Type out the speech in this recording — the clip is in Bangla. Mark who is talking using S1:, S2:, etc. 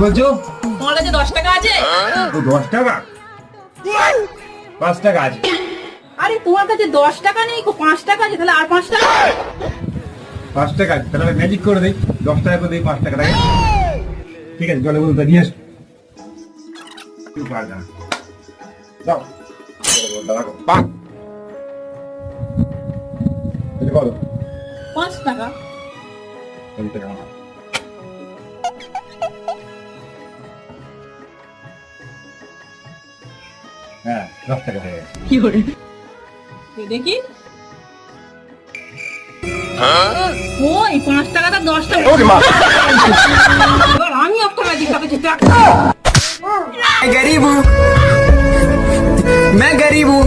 S1: বলছো?
S2: তোমার কাছে 10 টাকা আছে?
S1: ও 10 টাকা? 5 টাকা আছে।
S2: আরে তোমার কাছে 10 টাকা নেই, 5 টাকা আছে, তাহলে আর 5 টাকা।
S1: 5 টাকা আছে, তাহলে ম্যাজিক করে দেই, 10 টাকা করে দেই 5 টাকা থাকে। ঠিক আছে, চলে বলতে নিয়ে এসো। তুই পারবে না। দাও। দাও। পাক। এটা কত?
S2: 5 টাকা।
S1: 5 টাকা। হ্যাঁ, 10 টাকা হয়ে গেছে।
S2: কি করে? দেখি। ওই 5 টাকাটা 10 টাকা। এবার আমি একটা ম্যাজিক টাকা জিতে।
S3: मैं गरीब हूँ